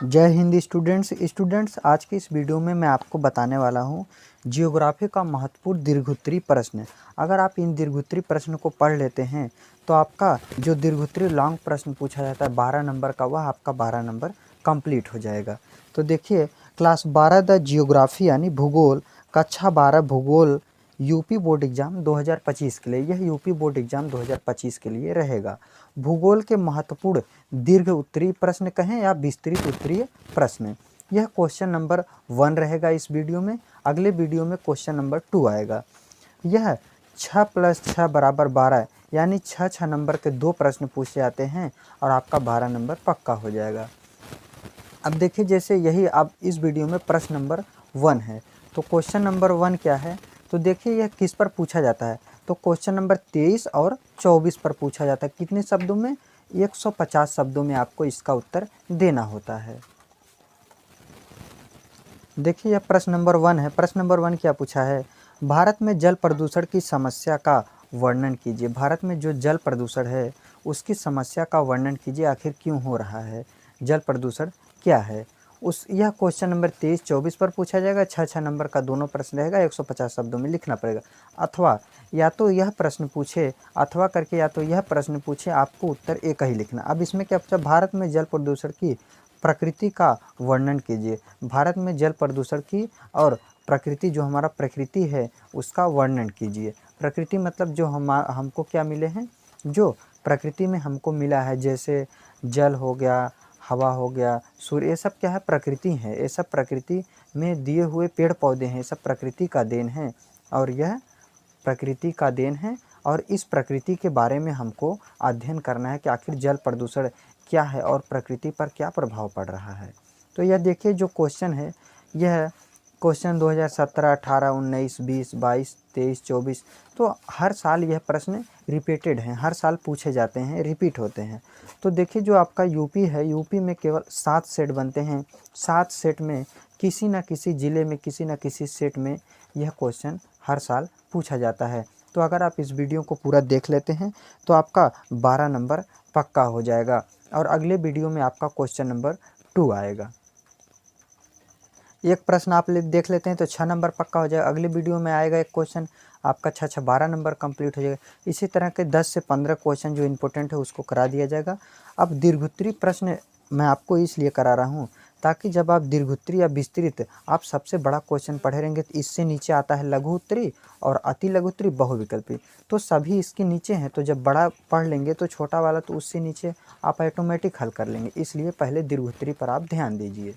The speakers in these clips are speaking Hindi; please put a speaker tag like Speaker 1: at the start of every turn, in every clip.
Speaker 1: जय हिंद स्टूडेंट्स आज की इस वीडियो में मैं आपको बताने वाला हूँ जियोग्राफी का महत्वपूर्ण दीर्घोत्तरीय प्रश्न। अगर आप इन दीर्घोत्तरीय प्रश्न को पढ़ लेते हैं तो आपका जो दीर्घोत्तरीय लॉन्ग प्रश्न पूछा जाता है 12 नंबर का, वह आपका 12 नंबर कंप्लीट हो जाएगा। तो देखिए, क्लास 12 द जियोग्राफी यानी भूगोल, कक्षा 12 भूगोल यूपी बोर्ड एग्जाम 2025 के लिए, यह यूपी बोर्ड एग्जाम 2025 के लिए रहेगा। भूगोल के महत्वपूर्ण दीर्घ उत्तरीय प्रश्न कहें या विस्तृत उत्तरीय प्रश्न, यह क्वेश्चन नंबर 1 रहेगा इस वीडियो में। अगले वीडियो में क्वेश्चन नंबर 2 आएगा। यह 6 + 6 = 12 यानी 6 नंबर के 2 प्रश्न पूछे जाते हैं और आपका 12 नंबर पक्का हो जाएगा। अब देखिए, जैसे यही अब इस वीडियो में प्रश्न नंबर 1 है, तो क्वेश्चन नंबर 1 क्या है, तो देखिए यह किस पर पूछा जाता है। तो क्वेश्चन नंबर 23 और 24 पर पूछा जाता है। कितने शब्दों में? 150 शब्दों में आपको इसका उत्तर देना होता है। देखिए, यह प्रश्न नंबर 1 है। प्रश्न नंबर 1 क्या पूछा है? भारत में जल प्रदूषण की समस्या का वर्णन कीजिए। भारत में जो जल प्रदूषण है उसकी समस्या का वर्णन कीजिए, आखिर क्यों हो रहा है, जल प्रदूषण क्या है। यह क्वेश्चन नंबर 23-24 पर पूछा जाएगा। 6 नंबर का दोनों प्रश्न रहेगा, 150 शब्दों में लिखना पड़ेगा। अथवा या तो यह प्रश्न पूछे अथवा करके या तो यह प्रश्न पूछे, आपको उत्तर एक ही लिखना। अब इसमें क्या पूछा? भारत में जल प्रदूषण की प्रकृति का वर्णन कीजिए। भारत में जल प्रदूषण की और प्रकृति, जो हमारा प्रकृति है उसका वर्णन कीजिए। प्रकृति मतलब जो हमको क्या मिले हैं, जो प्रकृति में हमको मिला है, जैसे जल हो गया, हवा हो गया, सूर्य, ये सब क्या है? प्रकृति है। ये सब प्रकृति में दिए हुए पेड़ पौधे हैं, ये सब प्रकृति का देन है और यह प्रकृति का देन है। और इस प्रकृति के बारे में हमको अध्ययन करना है कि आखिर जल प्रदूषण क्या है और प्रकृति पर क्या प्रभाव पड़ रहा है। तो यह देखिए, जो क्वेश्चन है यह क्वेश्चन 2017, 18, 19, 20, 22, 23, 24, तो हर साल यह प्रश्न रिपीटेड हैं, हर साल पूछे जाते हैं, रिपीट होते हैं। तो देखिए, जो आपका यूपी है, यूपी में केवल 7 सेट बनते हैं। 7 सेट में किसी न किसी ज़िले में, किसी न किसी सेट में यह क्वेश्चन हर साल पूछा जाता है। तो अगर आप इस वीडियो को पूरा देख लेते हैं तो आपका 12 नंबर पक्का हो जाएगा और अगले वीडियो में आपका क्वेश्चन नंबर 2 आएगा। एक प्रश्न आप देख लेते हैं तो 6 नंबर पक्का हो जाएगा। अगले वीडियो में आएगा एक क्वेश्चन, आपका 6 12 नंबर कंप्लीट हो जाएगा। इसी तरह के 10 से 15 क्वेश्चन जो इंपॉर्टेंट है उसको करा दिया जाएगा। अब दीर्घोत्तरीय प्रश्न मैं आपको इसलिए करा रहा हूँ ताकि जब आप दीर्घोत्तरीय या विस्तृत, आप सबसे बड़ा क्वेश्चन पढ़े रहेंगे तो इससे नीचे आता है लघु उत्तरीय और अति लघु उत्तरीय, बहुविकल्पी, तो सभी इसके नीचे हैं। तो जब बड़ा पढ़ लेंगे तो छोटा वाला तो उससे नीचे आप ऑटोमेटिक हल कर लेंगे। इसलिए पहले दीर्घोत्तरीय पर आप ध्यान दीजिए।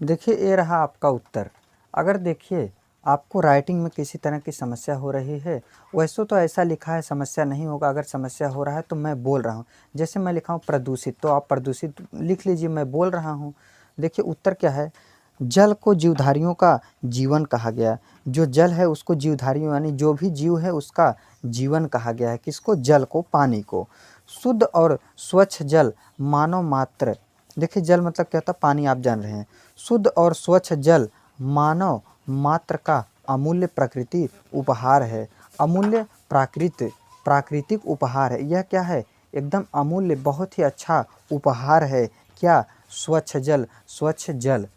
Speaker 1: देखिए, ये रहा आपका उत्तर। अगर देखिए आपको राइटिंग में किसी तरह की समस्या हो रही है, वैसे तो ऐसा लिखा है समस्या नहीं होगा। अगर समस्या हो रहा है तो मैं बोल रहा हूँ, जैसे मैं लिखा हूँ प्रदूषित, तो आप प्रदूषित लिख लीजिए, मैं बोल रहा हूँ। देखिए उत्तर क्या है? जल को जीवधारियों का जीवन कहा गया। जो जल है उसको जीवधारियों यानी जो भी जीव है उसका जीवन कहा गया है। किसको? जल को, पानी को। शुद्ध और स्वच्छ जल मानव मात्र, देखिए जल मतलब क्या होता है? पानी, आप जान रहे हैं। शुद्ध और स्वच्छ जल मानव मात्र का अमूल्य प्रकृति उपहार है। अमूल्य प्राकृतिक उपहार है। यह क्या है? एकदम अमूल्य, बहुत ही अच्छा उपहार है। क्या? स्वच्छ जल, स्वच्छ जल।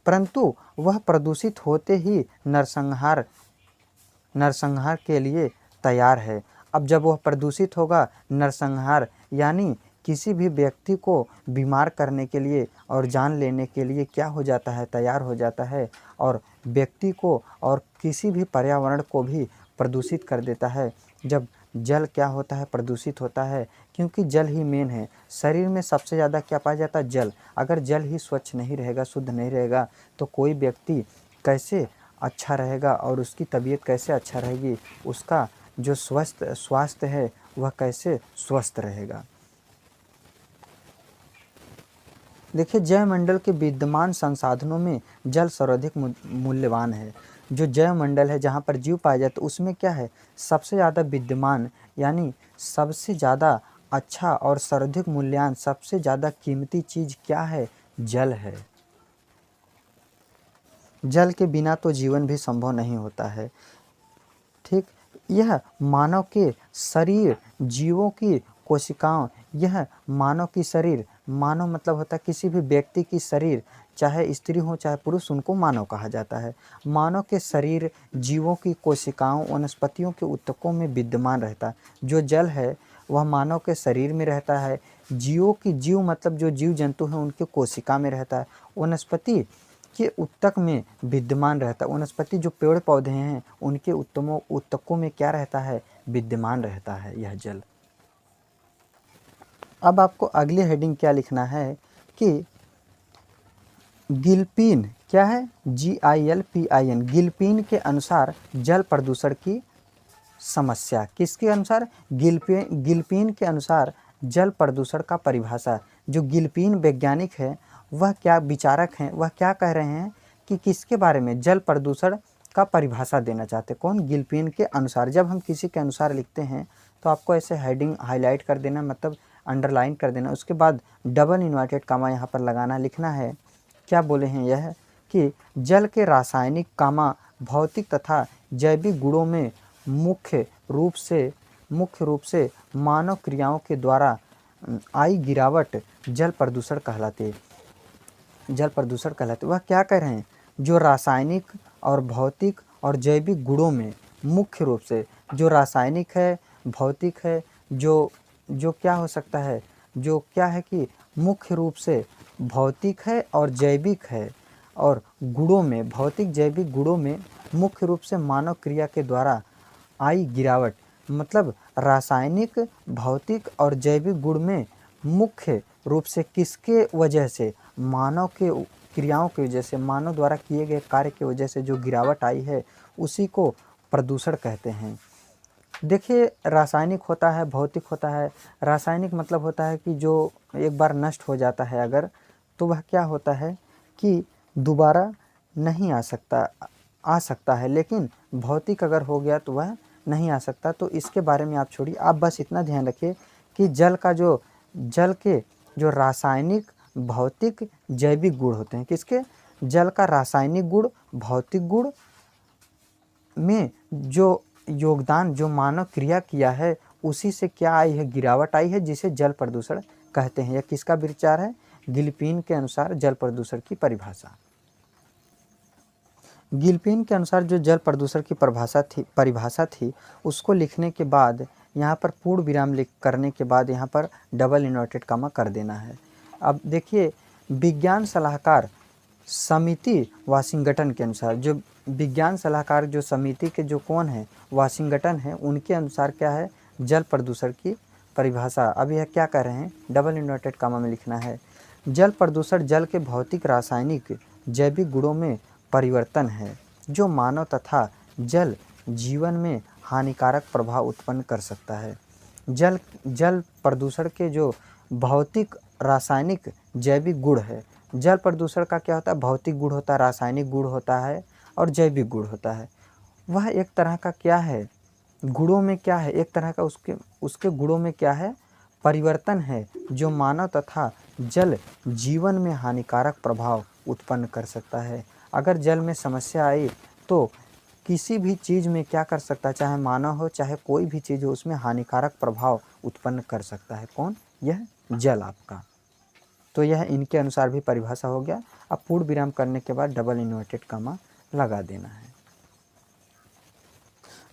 Speaker 1: परंतु वह प्रदूषित होते ही नरसंहार के लिए तैयार है। अब जब वह प्रदूषित होगा, नरसंहार यानी किसी भी व्यक्ति को बीमार करने के लिए और जान लेने के लिए क्या हो जाता है? तैयार हो जाता है और व्यक्ति को और किसी भी पर्यावरण को भी प्रदूषित कर देता है। जब जल क्या होता है? प्रदूषित होता है, क्योंकि जल ही मेन है। शरीर में सबसे ज़्यादा क्या पाया जाता है? जल। अगर जल ही स्वच्छ नहीं रहेगा, शुद्ध नहीं रहेगा, तो कोई व्यक्ति कैसे अच्छा रहेगा और उसकी तबीयत कैसे अच्छा रहेगी, उसका जो स्वास्थ्य है वह कैसे स्वस्थ रहेगा। देखिए, जैवमंडल के विद्यमान संसाधनों में जल सर्वाधिक मूल्यवान है। जो जैवमंडल है जहाँ पर जीव पाए जाते उसमें क्या है? सबसे ज़्यादा विद्यमान यानी सबसे ज़्यादा अच्छा और सर्वाधिक मूल्यवान, सबसे ज़्यादा कीमती चीज़ क्या है? जल है। जल के बिना तो जीवन भी संभव नहीं होता है। ठीक, यह मानव के शरीर, जीवों की कोशिकाओं यह मानव की शरीर, मानव मतलब होता है किसी भी व्यक्ति की शरीर, चाहे स्त्री हो चाहे पुरुष, उनको मानव कहा जाता है। मानव के शरीर जीवों की कोशिकाओं, वनस्पतियों के ऊतकों में विद्यमान रहता है। जो जल है वह मानव के शरीर में रहता है। जीवों की, जीव मतलब जो जीव जंतु हैं उनके कोशिका में रहता है। वनस्पति के ऊतक में विद्यमान रहता है। वनस्पति जो पेड़ पौधे हैं उनके ऊतकों में क्या रहता है, विद्यमान रहता है यह जल। अब आपको अगली हेडिंग क्या लिखना है कि गिलपिन क्या है, GILPIN, गिलपिन के अनुसार जल प्रदूषण की समस्या। किसके अनुसार, गिलपिन के अनुसार जल प्रदूषण का परिभाषा। जो गिलपिन वैज्ञानिक है, वह क्या विचारक हैं, वह क्या कह रहे हैं कि किसके बारे में, जल प्रदूषण का परिभाषा देना चाहते। कौन, गिलपिन के अनुसार। जब हम किसी के अनुसार लिखते हैं तो आपको ऐसे हेडिंग हाईलाइट कर देना, मतलब अंडरलाइन कर देना। उसके बाद डबल इन्वर्टेड कामा यहाँ पर लगाना, लिखना है क्या बोले हैं यह कि जल के रासायनिक, कामा भौतिक तथा जैविक गुणों में मुख्य रूप से मानव क्रियाओं के द्वारा आई गिरावट जल प्रदूषण कहलाते। वह क्या कह रहे हैं, जो रासायनिक और भौतिक और जैविक गुणों में मुख्य रूप से, जो रासायनिक है, भौतिक है, जो क्या हो सकता है, जो क्या है कि मुख्य रूप से भौतिक है और जैविक है, और गुणों में, भौतिक जैविक गुणों में मुख्य रूप से मानव क्रिया के द्वारा आई गिरावट, मतलब रासायनिक, भौतिक और जैविक गुण में मुख्य रूप से किसके वजह से, मानव के क्रियाओं की वजह से, मानव द्वारा किए गए कार्य की वजह से जो गिरावट आई है उसी को प्रदूषण कहते हैं। देखिए, रासायनिक होता है, भौतिक होता है। रासायनिक मतलब होता है कि जो एक बार नष्ट हो जाता है अगर, तो वह क्या होता है कि दोबारा नहीं आ सकता है, लेकिन भौतिक अगर हो गया तो वह नहीं आ सकता। तो इसके बारे में आप छोड़िए, आप बस इतना ध्यान रखिए कि जल के जो रासायनिक, भौतिक, जैविक गुण होते हैं, किसके, जल का रासायनिक गुण, भौतिक गुण में जो योगदान, जो मानव क्रिया किया है, उसी से क्या आई है, गिरावट आई है, जिसे जल प्रदूषण कहते हैं। यह किसका विचार है, गिलपिन के अनुसार जल प्रदूषण की परिभाषा। गिलपिन के अनुसार जो जल प्रदूषण की परिभाषा थी उसको लिखने के बाद यहाँ पर पूर्ण विराम करने के बाद यहाँ पर डबल इन्वर्टेड कामा कर देना है। अब देखिए, विज्ञान सलाहकार समिति वाशिंगटन के अनुसार, जो विज्ञान सलाहकार जो समिति के जो कौन है, वाशिंगटन है, उनके अनुसार क्या है, जल प्रदूषण की परिभाषा। अब यह क्या कह रहे हैं, डबल इन्वर्टेड कामा में लिखना है, जल प्रदूषण जल के भौतिक, रासायनिक, जैविक गुणों में परिवर्तन है जो मानव तथा जल जीवन में हानिकारक प्रभाव उत्पन्न कर सकता है। जल प्रदूषण के जो भौतिक, रासायनिक, जैविक गुण है, जल प्रदूषण का क्या होता है, भौतिक गुण होता है, रासायनिक गुण होता है और जैविक गुण होता है। वह एक तरह का क्या है, गुणों में क्या है, एक तरह का उसके गुणों में क्या है, परिवर्तन है, जो मानव तथा जल जीवन में हानिकारक प्रभाव उत्पन्न कर सकता है। अगर जल में समस्या आई तो किसी भी चीज़ में क्या कर सकता है, चाहे मानव हो चाहे कोई भी चीज़ हो, उसमें हानिकारक प्रभाव उत्पन्न कर सकता है। कौन, यह जल आपका। तो यह इनके अनुसार भी परिभाषा हो गया। अब पूर्ण विराम करने के बाद डबल इन्वर्टेड कामा लगा देना है।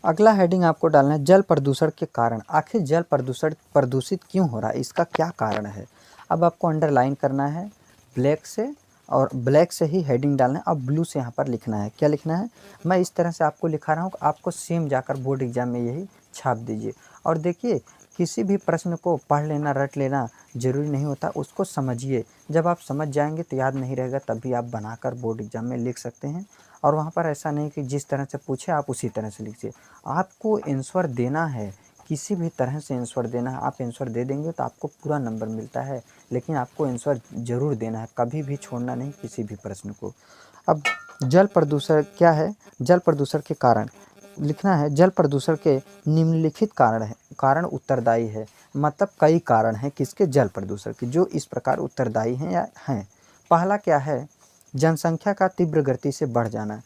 Speaker 1: अगला हेडिंग आपको डालना है, जल प्रदूषण के कारण। आखिर जल प्रदूषित क्यों हो रहा है, इसका क्या कारण है। अब आपको अंडरलाइन करना है ब्लैक से, और ब्लैक से ही हेडिंग डालना है। अब ब्लू से यहाँ पर लिखना है, क्या लिखना है, मैं इस तरह से आपको लिखा रहा हूँ, आपको सेम जाकर बोर्ड एग्जाम में यही छाप दीजिए। और देखिए, किसी भी प्रश्न को पढ़ लेना, रट लेना ज़रूरी नहीं होता, उसको समझिए। जब आप समझ जाएंगे तो याद नहीं रहेगा, तब भी आप बनाकर बोर्ड एग्जाम में लिख सकते हैं। और वहाँ पर ऐसा नहीं कि जिस तरह से पूछे आप उसी तरह से लिखिए, आपको आंसर देना है, किसी भी तरह से आंसर देना है। आप आंसर दे देंगे तो आपको पूरा नंबर मिलता है, लेकिन आपको आंसर ज़रूर देना है, कभी भी छोड़ना नहीं किसी भी प्रश्न को। अब जल प्रदूषण क्या है, जल प्रदूषण के कारण लिखना है, जल प्रदूषण के निम्नलिखित कारण उत्तरदायी है। मतलब कई कारण हैं किसके, जल प्रदूषण के, जो इस प्रकार उत्तरदायी हैं या हैं। पहला क्या है, जनसंख्या का तीव्र गति से बढ़ जाना।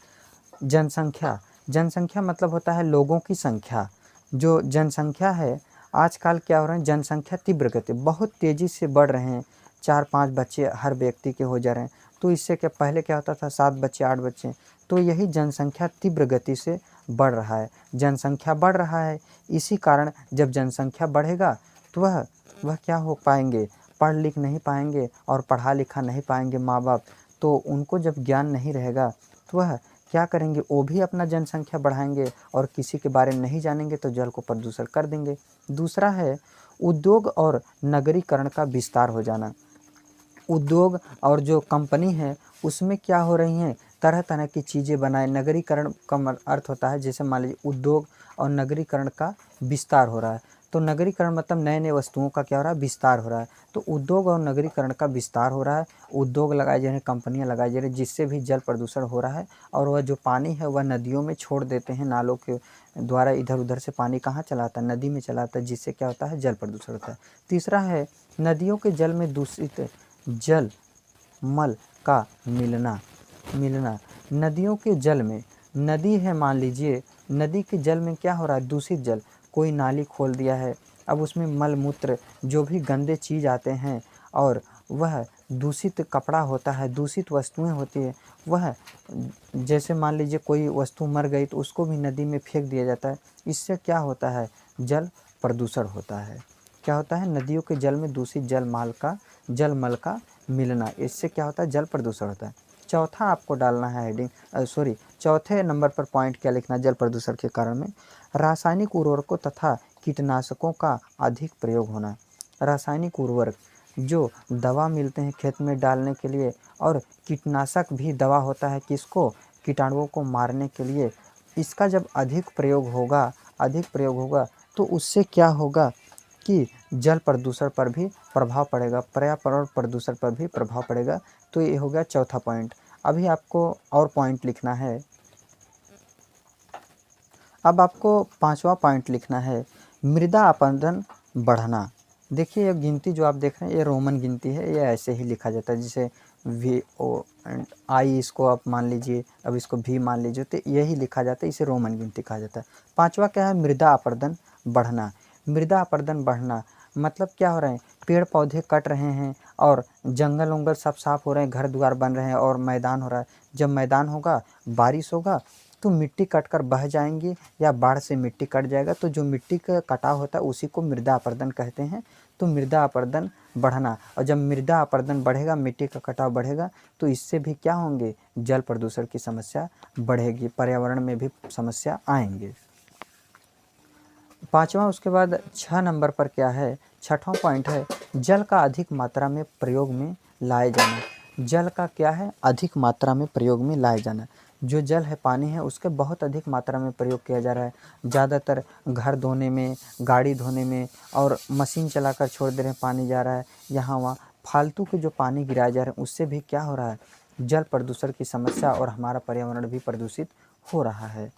Speaker 1: जनसंख्या मतलब होता है लोगों की संख्या। जो जनसंख्या है आजकल क्या हो रहा है, जनसंख्या तीव्र गति बहुत तेज़ी से बढ़ रहे हैं, 4-5 बच्चे हर व्यक्ति के हो जा रहे हैं। तो इससे क्या, पहले क्या होता था 7 बच्चे 8 बच्चे, तो यही जनसंख्या तीव्र गति से बढ़ रहा है, जनसंख्या बढ़ रहा है। इसी कारण जब जनसंख्या बढ़ेगा तो वह क्या हो पाएंगे, पढ़ लिख नहीं पाएंगे और पढ़ा लिखा नहीं पाएंगे माँ बाप, तो उनको जब ज्ञान नहीं रहेगा तो वह क्या करेंगे, वो भी अपना जनसंख्या बढ़ाएंगे और किसी के बारे में नहीं जानेंगे तो जल को प्रदूषण कर देंगे। दूसरा है उद्योग और नगरीकरण का विस्तार हो जाना। उद्योग और जो कंपनी है उसमें क्या हो रही हैं, तरह तरह की चीज़ें बनाए। नगरीकरण का अर्थ होता है, जैसे मान लीजिए उद्योग और नगरीकरण का विस्तार हो रहा है, तो नगरीकरण मतलब नए नए वस्तुओं का क्या हो रहा है, विस्तार हो रहा है। तो उद्योग और नगरीकरण का विस्तार हो रहा है, उद्योग लगाए जा रहे हैं, कंपनियां लगाई जा रही हैं, जिससे भी जल प्रदूषण हो रहा है। और वह जो पानी है वह नदियों में छोड़ देते हैं, नालों के द्वारा इधर उधर से पानी कहाँ चलाता है, नदी में चलाता है, जिससे क्या होता है, जल प्रदूषण होता है। तीसरा है नदियों के जल में दूषित जल मल का मिलना। नदियों के जल में, नदी है मान लीजिए, नदी के जल में क्या हो रहा है, दूषित जल, कोई नाली खोल दिया है, अब उसमें मल मूत्र जो भी गंदे चीज़ आते हैं और वह दूषित कपड़ा होता है, दूषित वस्तुएं होती है, वह जैसे मान लीजिए कोई वस्तु मर गई तो उसको भी नदी में फेंक दिया जाता है। इससे क्या होता है, जल प्रदूषण होता है। क्या होता है, नदियों के जल में दूषित जल मल का मिलना, इससे क्या होता है, जल प्रदूषण होता है। चौथा आपको डालना है हेडिंग, चौथे नंबर पर पॉइंट क्या लिखना है जल प्रदूषण के कारण में, रासायनिक उर्वरकों तथा कीटनाशकों का अधिक प्रयोग होना। रासायनिक उर्वरक जो दवा मिलते हैं खेत में डालने के लिए, और कीटनाशक भी दवा होता है किसको, कीटाणुओं को मारने के लिए, इसका जब अधिक प्रयोग होगा तो उससे क्या होगा कि जल प्रदूषण पर भी प्रभाव पड़ेगा, पर्यावरण प्रदूषण पर भी प्रभाव पड़ेगा। तो ये हो गया चौथा पॉइंट। अभी आपको और पॉइंट लिखना है। अब आपको पांचवा पॉइंट लिखना है, मृदा अपरदन बढ़ना। देखिए ये गिनती जो आप देख रहे हैं ये रोमन गिनती है, ये ऐसे ही लिखा जाता है, जैसे वी ओ एंड आई, इसको आप मान लीजिए, अब इसको भी मान लीजिए, तो यही लिखा जाता है, इसे रोमन गिनती कहा जाता है। पांचवा क्या है, मृदा अपरदन बढ़ना। मृदा अपरदन बढ़ना मतलब क्या हो रहे हैं, पेड़ पौधे कट रहे हैं और जंगल उंगल सब साफ हो रहे हैं, घर द्वार बन रहे हैं और मैदान हो रहा है। जब मैदान होगा, बारिश होगा तो मिट्टी कटकर बह जाएंगी या बाढ़ से मिट्टी कट जाएगा, तो जो मिट्टी का कटाव होता है उसी को मृदा अपरदन कहते हैं। तो मृदा अपरदन बढ़ना, और जब मृदा अपरदन बढ़ेगा, मिट्टी का कटाव बढ़ेगा, तो इससे भी क्या होंगे, जल प्रदूषण की समस्या बढ़ेगी, पर्यावरण में भी समस्या आएंगे। पांचवा, उसके बाद 6 नंबर पर क्या है, छठवां पॉइंट है, जल का अधिक मात्रा में प्रयोग में लाए जाना। जल का क्या है, अधिक मात्रा में प्रयोग में लाए जाना। जो जल है, पानी है, उसके बहुत अधिक मात्रा में प्रयोग किया जा रहा है। ज़्यादातर घर धोने में, गाड़ी धोने में, और मशीन चलाकर छोड़ दे रहे हैं, पानी जा रहा है यहाँ वहाँ, फालतू के जो पानी गिराए जा रहे हैं उससे भी क्या हो रहा है, जल प्रदूषण की समस्या और हमारा पर्यावरण भी प्रदूषित हो रहा है।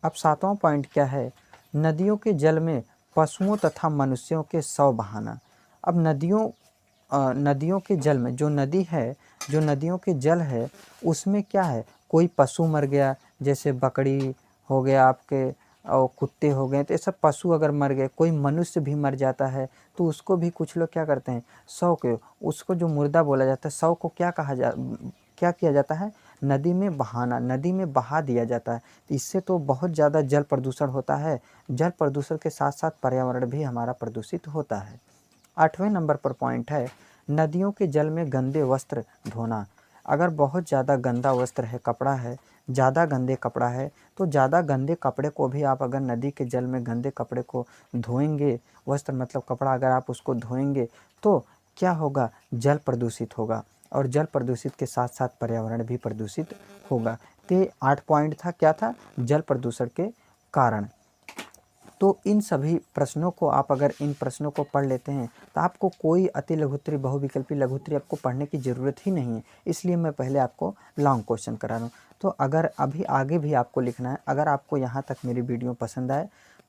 Speaker 1: अब सातवां पॉइंट क्या है, नदियों के जल में पशुओं तथा मनुष्यों के शव बहाना। अब नदियों के जल में, जो नदी है, जो नदियों के जल है उसमें क्या है, कोई पशु मर गया, जैसे बकरी हो गया आपके, और कुत्ते हो गए, तो ये सब पशु अगर मर गए, कोई मनुष्य भी मर जाता है तो उसको भी कुछ लोग क्या करते हैं, शव के, उसको जो मुर्दा बोला जाता है, शव को क्या किया जाता है, नदी में बहाना, नदी में बहा दिया जाता है। इससे तो बहुत ज़्यादा जल प्रदूषण होता है। जल प्रदूषण के साथ साथ पर्यावरण भी हमारा प्रदूषित होता है। 8वें नंबर पर पॉइंट है, नदियों के जल में गंदे वस्त्र धोना। अगर बहुत ज़्यादा गंदा वस्त्र है, कपड़ा है, ज़्यादा गंदे कपड़ा है, तो ज़्यादा गंदे कपड़े को भी आप अगर नदी के जल में गंदे कपड़े को धोएंगे, वस्त्र मतलब कपड़ा, अगर आप उसको धोएंगे तो क्या होगा, जल प्रदूषित होगा, और जल प्रदूषित के साथ साथ पर्यावरण भी प्रदूषित होगा। तो 8 पॉइंट था, क्या था, जल प्रदूषण के कारण। तो इन सभी प्रश्नों को आप अगर इन प्रश्नों को पढ़ लेते हैं तो आपको कोई अति लघुत्तरी, बहुविकल्पी, लघुत्तरी आपको पढ़ने की ज़रूरत ही नहीं है। इसलिए मैं पहले आपको लॉन्ग क्वेश्चन करा रहा हूँ। तो अगर अभी आगे भी आपको लिखना है, अगर आपको यहाँ तक मेरी वीडियो पसंद आए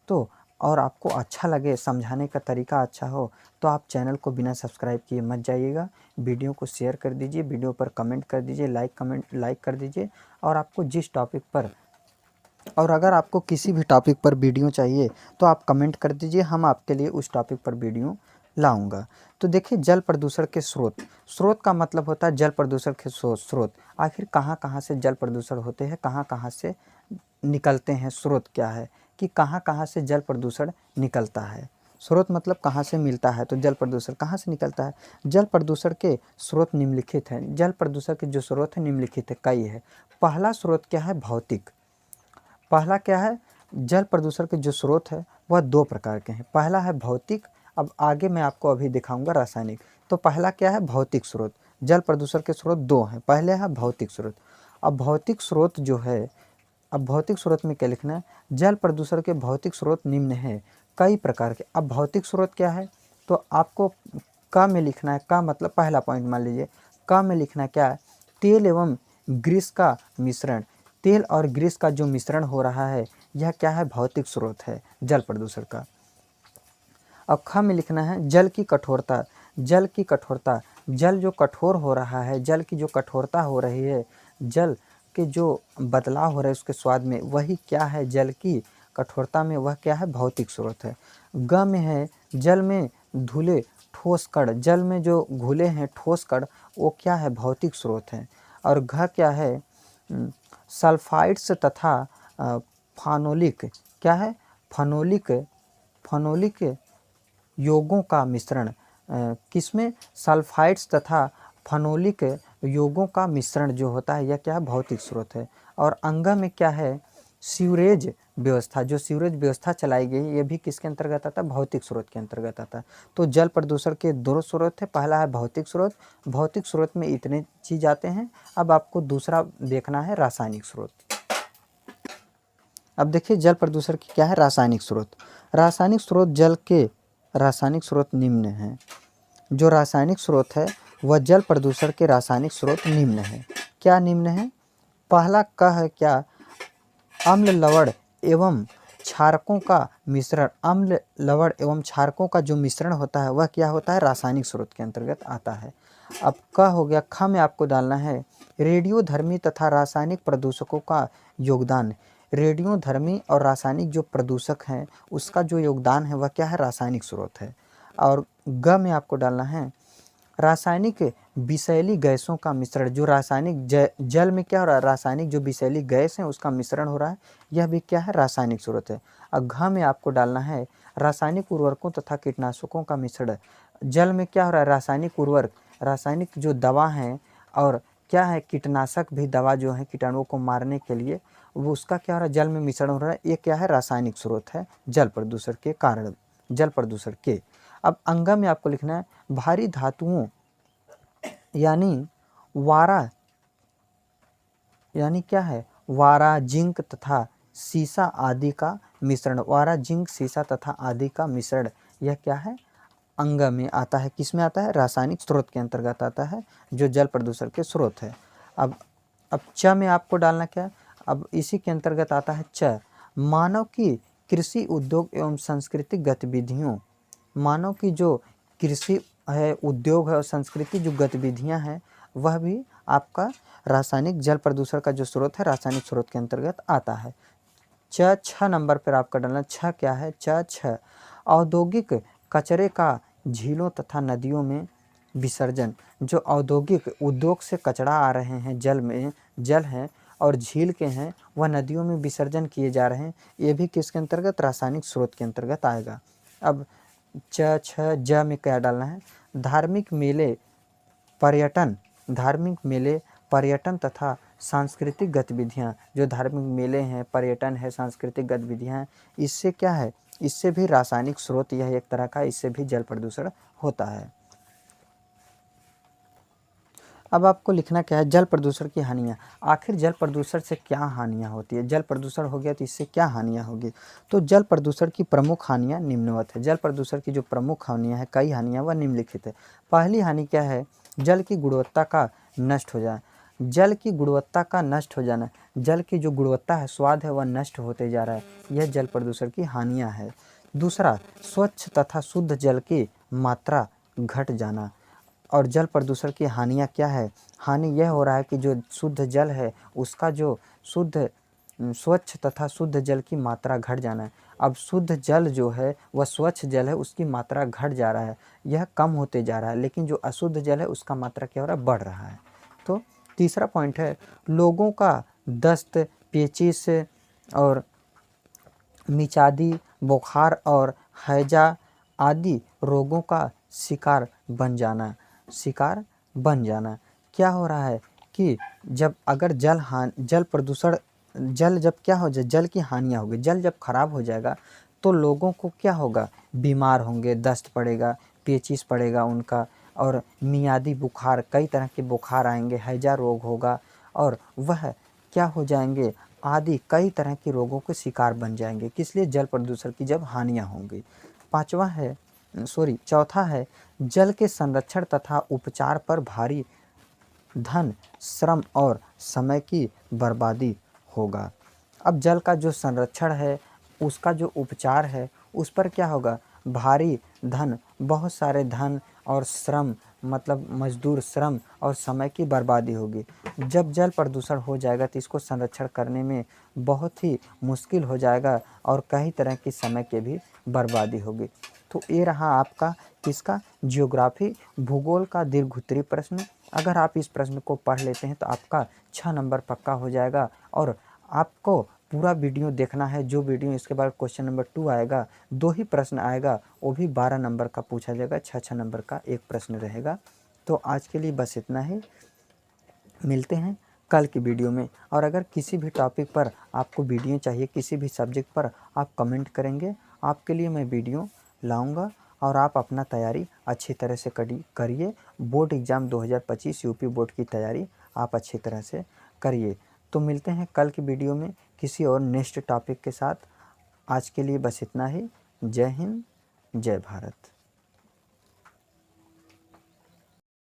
Speaker 1: तो, और आपको अच्छा लगे, समझाने का तरीका अच्छा हो, तो आप चैनल को बिना सब्सक्राइब किए मत जाइएगा। वीडियो को शेयर कर दीजिए, वीडियो पर कमेंट कर दीजिए, लाइक कर दीजिए, और आपको जिस टॉपिक पर और अगर आपको किसी भी टॉपिक पर वीडियो चाहिए तो आप कमेंट कर दीजिए, हम आपके लिए उस टॉपिक पर वीडियो लाऊंगा। तो देखिए जल प्रदूषण के स्रोत, स्रोत का मतलब होता है जल प्रदूषण के स्रोत। आखिर कहाँ कहाँ से जल प्रदूषण होते हैं, कहाँ कहाँ से निकलते हैं, स्रोत क्या है कि कहाँ कहाँ से जल प्रदूषण निकलता है। स्रोत मतलब कहाँ से मिलता है, तो जल प्रदूषण कहाँ से निकलता है। जल प्रदूषण के स्रोत निम्नलिखित हैं। जल प्रदूषण के जो स्रोत है निम्नलिखित है, कई है। पहला स्रोत क्या है, भौतिक। पहला क्या है, जल प्रदूषण के जो स्रोत है वह दो प्रकार के हैं। पहला है भौतिक, अब आगे मैं आपको अभी दिखाऊंगा रासायनिक। तो पहला क्या है, भौतिक स्रोत। जल प्रदूषण के स्रोत दो हैं, पहले है भौतिक स्रोत। अब भौतिक स्रोत जो है, अब भौतिक स्रोत में क्या लिखना है, जल प्रदूषण के भौतिक स्रोत निम्न हैं, कई प्रकार के। अब भौतिक स्रोत क्या है, तो आपको क में लिखना है। क मतलब पहला पॉइंट मान लीजिए, क में लिखना क्या है, तेल एवं ग्रीस का मिश्रण। तेल और ग्रीस का जो मिश्रण हो रहा है यह क्या है, भौतिक स्रोत है जल प्रदूषण का। अब ख में लिखना है जल की कठोरता। जल की कठोरता, जल जो कठोर हो रहा है, जल की जो कठोरता हो रही है, जल के जो बदलाव हो रहा है उसके स्वाद में, वही क्या है, जल की कठोरता में, वह क्या है, भौतिक स्रोत है। ग में है जल में धुले ठोस कण। जल में जो घुले हैं ठोस कण वो क्या है, भौतिक स्रोत है। और घ क्या है, सल्फाइड्स तथा फानोलिक, क्या है, फनोलिक, फनोलिक योगों का मिश्रण। किसमें, सल्फाइड्स तथा फनोलिक योगों का मिश्रण जो होता है यह क्या है, भौतिक स्रोत है। और अंग में क्या है, सीवरेज व्यवस्था। जो सीवरेज व्यवस्था चलाई गई ये भी किसके अंतर्गत आता है, भौतिक स्रोत के अंतर्गत आता है। तो जल प्रदूषण के दो स्रोत है, पहला है भौतिक स्रोत। भौतिक स्रोत में इतने चीज़ आते हैं। अब आपको दूसरा देखना है, रासायनिक स्रोत। अब देखिए जल प्रदूषण की क्या है, रासायनिक स्रोत। रासायनिक स्रोत, जल के रासायनिक स्रोत निम्न हैं। जो रासायनिक स्रोत है वह जल प्रदूषण के रासायनिक स्रोत निम्न है। क्या निम्न है, पहला का है क्या, अम्ल लवण एवं क्षारकों का मिश्रण। अम्ल लवण एवं क्षारकों का जो मिश्रण होता है वह क्या होता है, रासायनिक स्रोत के अंतर्गत आता है। अब का हो गया, ख में आपको डालना है रेडियोधर्मी तथा रासायनिक प्रदूषकों का योगदान। रेडियोधर्मी और रासायनिक जो प्रदूषक हैं उसका जो योगदान है वह क्या है, रासायनिक स्रोत है। और ग में आपको डालना है रासायनिक विषैली गैसों का मिश्रण। जो रासायनिक जल में क्या हो रहा है, रासायनिक जो विषैली गैस है उसका मिश्रण हो रहा है, यह भी क्या है, रासायनिक स्रोत है। और घ में आपको डालना है रासायनिक उर्वरकों तथा कीटनाशकों का मिश्रण। जल में क्या हो रहा है, रासायनिक उर्वरक, रासायनिक जो दवा हैं और क्या है, कीटनाशक भी दवा जो है कीटाणुओं को मारने के लिए, वो उसका क्या हो रहा है, जल में मिश्रण हो रहा है। ये क्या है, रासायनिक स्रोत है जल प्रदूषण के कारण, जल प्रदूषण के। अब अंग में आपको लिखना है भारी धातुओं यानी वारा, यानी क्या है, वारा, जिंक तथा सीसा आदि का मिश्रण। वारा, जिंक, सीसा तथा आदि का मिश्रण, यह क्या है, अंग में आता है। किस में आता है, रासायनिक स्रोत के अंतर्गत आता है जो जल प्रदूषण के स्रोत है। अब च में आपको डालना क्या, अब इसी के अंतर्गत आता है च, मानव की कृषि, उद्योग एवं सांस्कृतिक गतिविधियों। मानव की जो कृषि है, उद्योग है और संस्कृति जो गतिविधियां हैं वह भी आपका रासायनिक जल प्रदूषण का जो स्रोत है रासायनिक स्रोत के अंतर्गत आता है। छ नंबर पर आपका डालना, छ क्या है, छ औद्योगिक कचरे का झीलों तथा नदियों में विसर्जन। जो औद्योगिक उद्योग से कचरा आ रहे हैं जल में, जल हैं और झील के हैं, वह नदियों में विसर्जन किए जा रहे हैं, ये भी किसके अंतर्गत, रासायनिक स्रोत के अंतर्गत आएगा। अब ज में क्या डालना है, धार्मिक मेले, पर्यटन, धार्मिक मेले, पर्यटन तथा सांस्कृतिक गतिविधियाँ। जो धार्मिक मेले हैं, पर्यटन है, सांस्कृतिक गतिविधियाँ हैं, इससे क्या है, इससे भी रासायनिक स्रोत, यह एक तरह का, इससे भी जल प्रदूषण होता है। अब आपको लिखना क्या है, जल प्रदूषण की हानियाँ। आखिर जल प्रदूषण से क्या हानियाँ होती है, जल प्रदूषण हो गया तो इससे क्या हानियाँ होगी। तो जल प्रदूषण की प्रमुख हानियाँ निम्नवत है। जल प्रदूषण की जो प्रमुख हानियाँ है, कई हानियाँ वह निम्नलिखित है। पहली हानि क्या है, जल की गुणवत्ता का नष्ट हो जाए। जल की गुणवत्ता का नष्ट हो जाना, जल की जो गुणवत्ता है, स्वाद है, वह नष्ट होते जा रहा है, यह जल प्रदूषण की हानियाँ है। दूसरा, स्वच्छ तथा शुद्ध जल की मात्रा घट जाना। और जल प्रदूषण की हानियाँ क्या है, हानि यह हो रहा है कि जो शुद्ध जल है उसका जो शुद्ध स्वच्छ तथा शुद्ध जल की मात्रा घट जाना है। अब शुद्ध जल जो है वह स्वच्छ जल है, उसकी मात्रा घट जा रहा है, यह कम होते जा रहा है, लेकिन जो अशुद्ध जल है उसका मात्रा क्या हो रहा है, बढ़ रहा है। तो तीसरा पॉइंट है, लोगों का दस्त, पेचिश और मिचादी, बुखार और हैजा आदि रोगों का शिकार बन जाना। क्या हो रहा है कि जब अगर जल प्रदूषण, जल जब क्या हो जाए, जल की हानियाँ होगी, जल जब खराब हो जाएगा तो लोगों को क्या होगा, बीमार होंगे, दस्त पड़ेगा, पेचिश पड़ेगा उनका, और मियादी बुखार, कई तरह के बुखार आएंगे, हैजा रोग होगा, और वह क्या हो जाएंगे, आदि कई तरह के रोगों के शिकार बन जाएंगे। किस लिए, जल प्रदूषण की जब हानियाँ होंगी। चौथा है, जल के संरक्षण तथा उपचार पर भारी धन, श्रम और समय की बर्बादी होगा। अब जल का जो संरक्षण है, उसका जो उपचार है, उस पर क्या होगा, भारी धन, बहुत सारे धन और श्रम, मतलब मजदूर श्रम और समय की बर्बादी होगी। जब जल प्रदूषण हो जाएगा तो इसको संरक्षण करने में बहुत ही मुश्किल हो जाएगा और कई तरह की समय की भी बर्बादी होगी। तो ये रहा आपका किसका, ज्योग्राफी, भूगोल का दीर्घोत्तरीय प्रश्न। अगर आप इस प्रश्न को पढ़ लेते हैं तो आपका 6 नंबर पक्का हो जाएगा। और आपको पूरा वीडियो देखना है, जो वीडियो इसके बाद क्वेश्चन नंबर 2 आएगा, 2 ही प्रश्न आएगा, वो भी 12 नंबर का पूछा जाएगा, 6 नंबर का एक प्रश्न रहेगा। तो आज के लिए बस इतना ही, मिलते हैं कल की वीडियो में। और अगर किसी भी टॉपिक पर आपको वीडियो चाहिए, किसी भी सब्जेक्ट पर, आप कमेंट करेंगे, आपके लिए मैं वीडियो लाऊंगा। और आप अपना तैयारी अच्छी तरह से करिए। बोर्ड एग्ज़ाम 2025 यूपी बोर्ड की तैयारी आप अच्छी तरह से करिए। तो मिलते हैं कल की वीडियो में किसी और नेक्स्ट टॉपिक के साथ। आज के लिए बस इतना ही। जय हिंद, जय भारत।